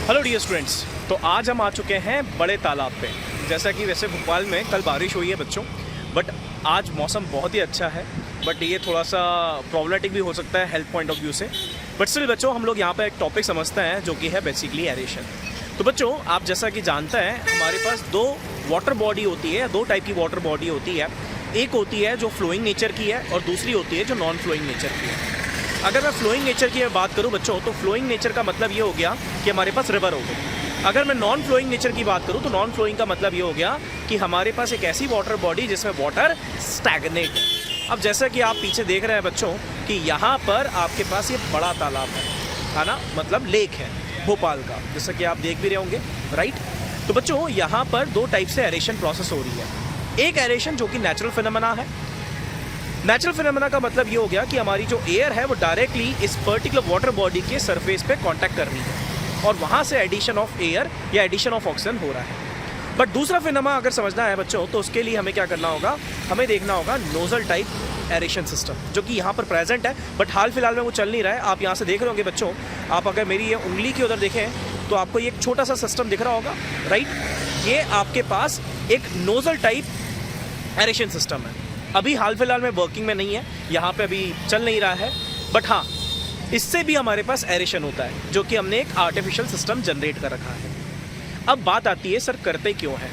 Hello dear students. तो आज हम आ चुके हैं बड़े तालाब पे। जैसा कि वैसे भोपाल में कल बारिश हुई है बच्चों, बट आज मौसम बहुत ही अच्छा है। बट ये थोड़ा सा प्रॉब्लमेटिक भी हो सकता है हेल्थ पॉइंट ऑफ व्यू से। बट स्टिल बच्चों, हम लोग यहाँ पे एक टॉपिक समझते हैं जो कि है बेसिकली एरेशन। तो बच्चों, आप जैसा कि जानते हैं, हमारे पास दो वाटर बॉडी होती है, दो टाइप की वाटर बॉडी होती है। एक होती है जो फ्लोइंग नेचर की है और दूसरी होती है जो नॉन फ्लोइंग नेचर की है। अगर मैं फ्लोइंग नेचर की बात करूं बच्चों, तो फ्लोइंग नेचर का मतलब ये हो गया कि हमारे पास रिवर हो गई। अगर मैं नॉन फ्लोइंग नेचर की बात करूं तो नॉन फ्लोइंग का मतलब ये हो गया कि हमारे पास एक ऐसी वाटर बॉडी जिसमें वाटर स्टैग्नेट है। अब जैसा कि आप पीछे देख रहे हैं बच्चों कि यहाँ पर आपके पास ये बड़ा तालाब है ना, मतलब लेक है भोपाल का, जैसा कि आप देख भी रहे होंगे, राइट। तो बच्चों, यहाँ पर दो टाइप से एरेशन प्रोसेस हो रही है। एक एरेशन जो कि नेचुरल फिनोमेना है। नेचुरल फिनोमेना का मतलब ये हो गया कि हमारी जो एयर है वो डायरेक्टली इस पर्टिकुलर वाटर बॉडी के सरफेस पे कांटेक्ट कर रही है और वहाँ से एडिशन ऑफ एयर या एडिशन ऑफ ऑक्सीजन हो रहा है। बट दूसरा फिनोमेना अगर समझना है बच्चों, तो उसके लिए हमें क्या करना होगा, हमें देखना होगा नोजल टाइप एरेशन सिस्टम, जो कि यहाँ पर प्रेजेंट है बट हाल फिलहाल में वो चल नहीं रहा है। आप यहाँ से देख रहे होंगे बच्चों, आप अगर मेरी ये उंगली की उधर देखें तो आपको ये एक छोटा सा सिस्टम दिख रहा होगा, राइट। ये आपके पास एक नोजल टाइप एरेशन सिस्टम है। अभी हाल फिलहाल में वर्किंग में नहीं है, यहाँ पे अभी चल नहीं रहा है, बट हाँ, इससे भी हमारे पास एरेशन होता है, जो कि हमने एक आर्टिफिशियल सिस्टम जनरेट कर रखा है। अब बात आती है, सर करते क्यों हैं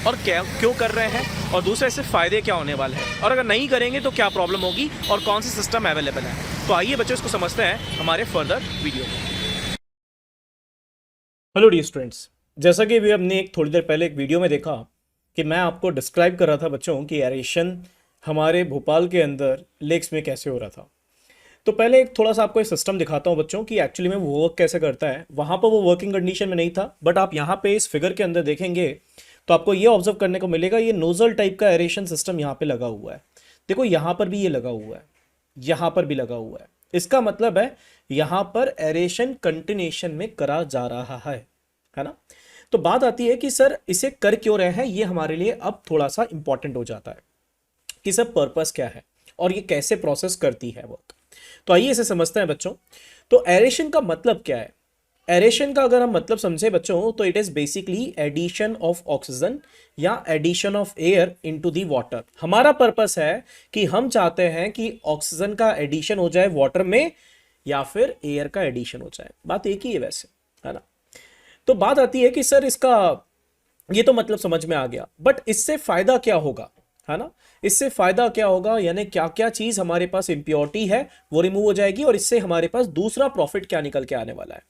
और क्या क्यों कर रहे हैं, और दूसरे इससे फ़ायदे क्या होने वाले हैं, और अगर नहीं करेंगे तो क्या प्रॉब्लम होगी, और कौन सी सिस्टम अवेलेबल है। तो आइए बच्चों, इसको समझते हैं हमारे फर्दर वीडियो में। हेलो डियर स्टूडेंट्स, जैसा कि भी हमने एक थोड़ी देर पहले एक वीडियो में देखा कि मैं आपको डिस्क्राइब कर रहा था बच्चों कि एरेशन हमारे भोपाल के अंदर लेक्स में कैसे हो रहा था। तो पहले एक थोड़ा सा आपको एक सिस्टम दिखाता हूँ बच्चों कि एक्चुअली में वो वर्क कैसे करता है। वहाँ पर वो वर्किंग कंडीशन में नहीं था, बट आप यहाँ पे इस फिगर के अंदर देखेंगे तो आपको ये ऑब्जर्व करने को मिलेगा, ये नोजल टाइप का एरेशन सिस्टम यहाँ पे लगा हुआ है। देखो, यहाँ पर भी ये लगा हुआ है, यहाँ पर भी लगा हुआ है। इसका मतलब है यहाँ पर एरेशन कंटिन्यूएशन में करा जा रहा है ना। तो बात आती है कि सर इसे कर क्यों रहे हैं, ये हमारे लिए अब थोड़ा सा इंपॉर्टेंट हो जाता है कि सब पर्पस क्या है और ये कैसे प्रोसेस करती है वर्क। तो आइए इसे समझते हैं बच्चों। तो एरेशन का मतलब क्या है? एरेशन का अगर हम मतलब समझे बच्चों, तो it is basically addition of oxygen या addition of air into the water. हमारा पर्पस है कि हम चाहते हैं कि ऑक्सीजन का एडिशन हो जाए वाटर में या फिर एयर का एडिशन हो जाए। बात एक ही है वैसे, है ना। तो बात आती है कि सर इसका ये तो मतलब समझ में आ गया, बट इससे फायदा क्या होगा, है ना। इससे फायदा क्या होगा, यानी क्या क्या चीज हमारे पास इंप्योरिटी है वो रिमूव हो जाएगी, और इससे हमारे पास दूसरा प्रॉफिट क्या निकल के आने वाला है।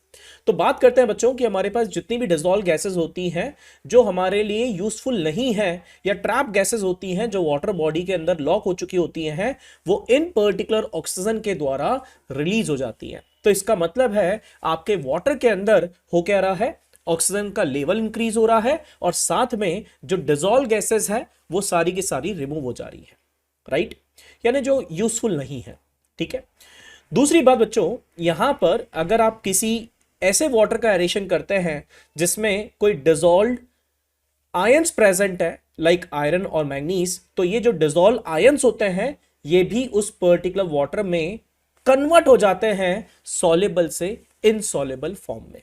तो बात करते हैं बच्चों कि हमारे पास जितनी भी डिसॉल्व गैसेस होती हैं जो हमारे लिए यूजफुल नहीं है, या ट्रैप गैसेस होती हैं जो वाटर बॉडी के अंदर लॉक हो चुकी होती हैं, वो इन पर्टिकुलर ऑक्सीजन के द्वारा रिलीज हो जाती है। तो इसका मतलब है आपके वाटर के अंदर हो क्या रहा है, ऑक्सीजन का लेवल इंक्रीज हो रहा है, और साथ में जो डिसॉल्व गैसेस है वो सारी की सारी रिमूव हो जा रही है, राइट, यानी जो यूजफुल नहीं है। ठीक है। दूसरी बात बच्चों, यहां पर अगर आप किसी ऐसे वाटर का एरेशन करते हैं जिसमें कोई डिसॉल्व आयंस प्रेजेंट है, लाइक आयरन और मैग्नीज, तो ये जो डिसॉल्व आयंस होते हैं ये भी उस पर्टिकुलर वाटर में कन्वर्ट हो जाते हैं सॉल्युबल से इनसॉल्युबल फॉर्म में।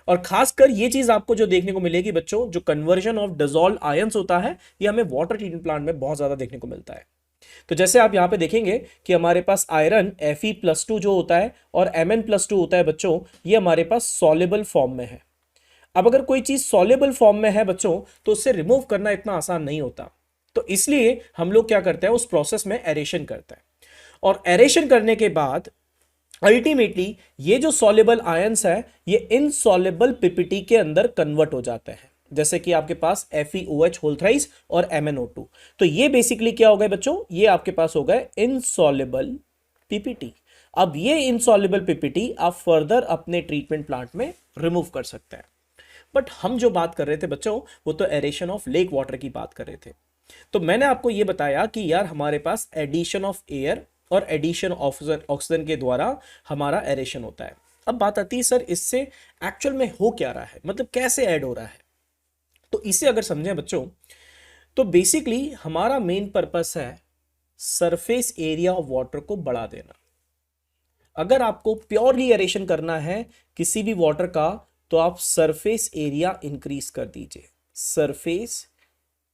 और खासकर ये चीज आपको जो देखने को मिलेगी बच्चों, जो कन्वर्जन ऑफ डिसॉल्व आयंस होता है, ये हमें वाटर ट्रीटमेंट प्लांट में बहुत ज्यादा देखने को मिलता है। तो जैसे आप यहां पे देखेंगे कि हमारे पास आयरन Fe+2 जो होता है और Mn+2 होता है बच्चों, ये हमारे पास सॉल्युबल फॉर्म में है। अब अगर कोई चीज सॉल्युबल फॉर्म में है बच्चों, तो उससे रिमूव करना इतना आसान नहीं होता। तो इसलिए हम लोग क्या करते हैं, उस प्रोसेस में एरेशन करते हैं, और एरेशन करने के बाद अल्टीमेटली ये जो सॉल्युबल आयंस है ये इनसॉल्युबल पीपीटी के अंदर कन्वर्ट हो जाते हैं, जैसे कि आपके पास FeOH होल थ्राइस और MnO2। तो ये बेसिकली क्या हो गए बच्चों, ये आपके पास हो गए इनसॉल्युबल पीपीटी। अब ये इनसॉल्युबल पीपीटी आप फर्दर अपने ट्रीटमेंट प्लांट में रिमूव कर सकते हैं। बट हम जो बात कर रहे थे बच्चों, वो तो एरेशन ऑफ लेक वाटर की बात कर रहे थे। तो मैंने आपको ये बताया कि यार हमारे पास एडिशन ऑफ एयर और एडिशन ऑक्सीजन के द्वारा हमारा एरेशन होता है। अब बात आती है सर इससे एक्चुअल में हो क्या रहा है, मतलब कैसे ऐड हो रहा है। तो इसे अगर समझें बच्चों, तो बेसिकली हमारा मेन पर्पस है सरफेस एरिया ऑफ वाटर को बढ़ा देना। अगर आपको प्योरली एरेशन करना है किसी भी वाटर का तो आप सरफेस एरिया इंक्रीज कर दीजिए, surface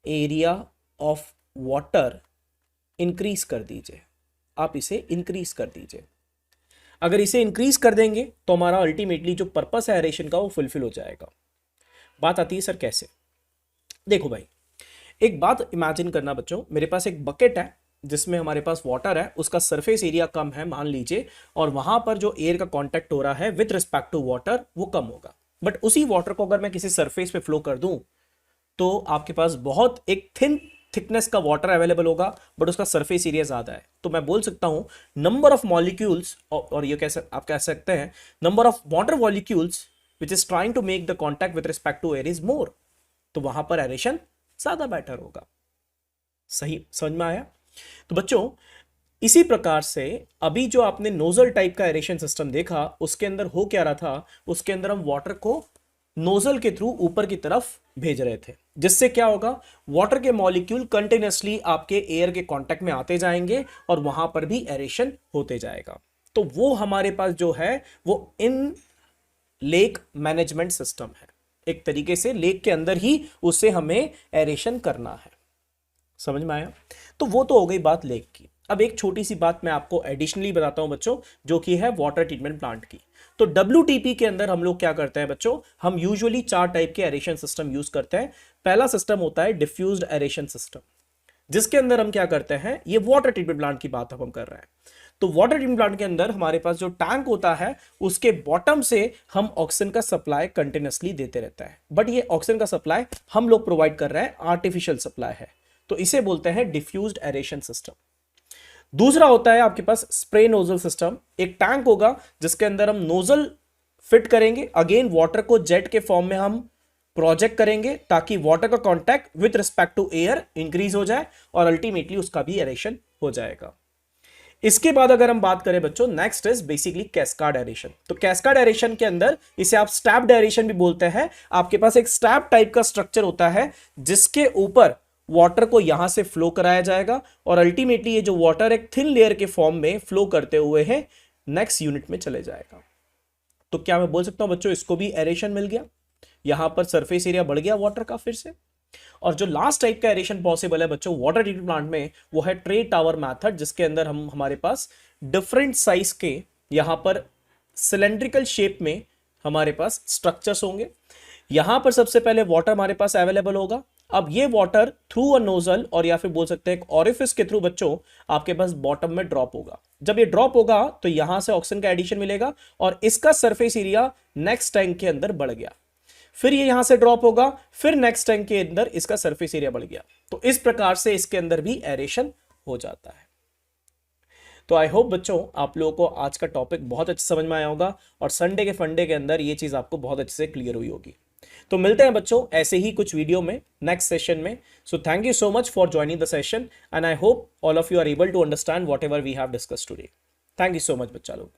area of water increase कर दीजिए, आप इसे इंक्रीज कर दीजिए। अगर इसे इंक्रीज कर देंगे तो हमारा अल्टीमेटली जो पर्पस है एरेशन का वो फुलफिल हो जाएगा। बात आती है सर कैसे? देखो भाई, एक बात इमेजिन करना बच्चों, मेरे पास एक बकेट है जिसमें हमारे पास वाटर है, उसका सरफेस एरिया कम है मान लीजिए, और वहां पर जो एयर का कांटेक्ट हो रहा है विद रिस्पेक्ट टू वाटर वो कम होगा। बट उसी वाटर को अगर मैं किसी सरफेस पे फ्लो कर दूं तो आपके पास बहुत एक थिकनेस का वाटर अवेलेबल होगा, बट उसका सरफेस एरिया ज्यादा है। तो मैं बोल सकता हूं नंबर ऑफ मॉलिक्यूल्स, और ये आप कह सकते हैं number of water molecules which is trying to make the contact with respect to air is more, तो वहां पर एरेशन ज्यादा बेटर होगा। सही समझ में आया? तो बच्चों इसी प्रकार से अभी जो आपने नोजल टाइप का एरेशन सिस्टम देखा उसके अंदर हो क्या रहा था, उसके अंदर हम वाटर को नोजल के थ्रू ऊपर की तरफ भेज रहे थे, जिससे क्या होगा, वाटर के मॉलिक्यूल कंटिन्यूअसली आपके एयर के कांटेक्ट में आते जाएंगे और वहां पर भी एरेशन होते जाएगा। तो वो हमारे पास जो है वो इन लेक मैनेजमेंट सिस्टम है, एक तरीके से लेक के अंदर ही उससे हमें एरेशन करना है। समझ में आया? तो वो तो हो गई बात लेक की। अब एक छोटी सी बात मैं आपको एडिशनली बताता हूं बच्चों, जो कि है वाटर ट्रीटमेंट प्लांट की। तो WTP के अंदर हम लोग क्या करते हैं बच्चों, हम यूजुअली 4 टाइप के एरेशन सिस्टम यूज करते हैं। पहला सिस्टम होता है डिफ्यूज्ड एरेशन सिस्टम, जिसके अंदर हम क्या करते हैं, ये वाटर ट्रीटमेंट प्लांट की बात हम कर रहे हैं। तो वाटर ट्रीटमेंट प्लांट के अंदर हमारे पास जो टैंक होता है उसके बॉटम से हम ऑक्सीजन का सप्लाई कंटिन्यूअसली देते रहता है, बट ये ऑक्सीजन का सप्लाई हम लोग प्रोवाइड कर रहे हैं, आर्टिफिशियल सप्लाई है, तो इसे बोलते हैं डिफ्यूज्ड एरेशन सिस्टम। दूसरा होता है आपके पास स्प्रे नोजल सिस्टम। एक टैंक होगा जिसके अंदर हम नोजल फिट करेंगे, अगेन वाटर को जेट के फॉर्म में हम प्रोजेक्ट करेंगे ताकि वाटर का contact with respect to air increase हो जाए और अल्टीमेटली उसका भी एरेशन हो जाएगा। इसके बाद अगर हम बात करें बच्चों, नेक्स्ट इज बेसिकली कैस्काड एरेशन। तो कैस्काड एरेशन के अंदर इसे आप स्टैप्ड एरेशन भी बोलते हैं। आपके पास एक स्टैप टाइप का स्ट्रक्चर होता है जिसके ऊपर वाटर को यहां से फ्लो कराया जाएगा और अल्टीमेटली ये जो वाटर एक थिन लेयर के फॉर्म में फ्लो करते हुए है नेक्स्ट यूनिट में चले जाएगा। तो क्या मैं बोल सकता हूं बच्चों इसको भी एरेशन मिल गया, यहां पर सरफेस एरिया बढ़ गया वाटर का फिर से। और जो लास्ट टाइप का एरेशन पॉसिबल है बच्चों वाटर ट्रीटमेंट प्लांट में, वो है ट्रे टावर मेथड, जिसके अंदर हमारे पास डिफरेंट साइज के यहां पर सिलेंड्रिकल शेप में हमारे पास स्ट्रक्चर्स होंगे। यहां पर सबसे पहले वाटर हमारे पास अवेलेबल होगा। अब ये वाटर थ्रू अ नोजल और या फिर बोल सकते हैं एक ऑरिफिस के थ्रू बच्चों आपके पास बॉटम में ड्रॉप होगा। जब ये ड्रॉप होगा तो यहां से ऑक्सीजन का एडिशन मिलेगा और इसका सरफेस एरिया नेक्स्ट टैंक के अंदर बढ़ गया, फिर ये यहां से ड्रॉप होगा, फिर नेक्स्ट टैंक के अंदर इसका सरफेस एरिया बढ़ गया। तो इस प्रकार से इसके अंदर भी एरेशन हो जाता है। तो आई होप बच्चों आप लोगों को आज का टॉपिक बहुत अच्छे समझ में आया होगा और संडे के फंडे के अंदर ये चीज आपको बहुत अच्छे से क्लियर हुई होगी। तो मिलते हैं बच्चों ऐसे ही कुछ वीडियो में नेक्स्ट सेशन में। So thank you so much for joining the session and I hope all of you are able to understand what ever we have discuss today. Thank you so much बच्चा लोग।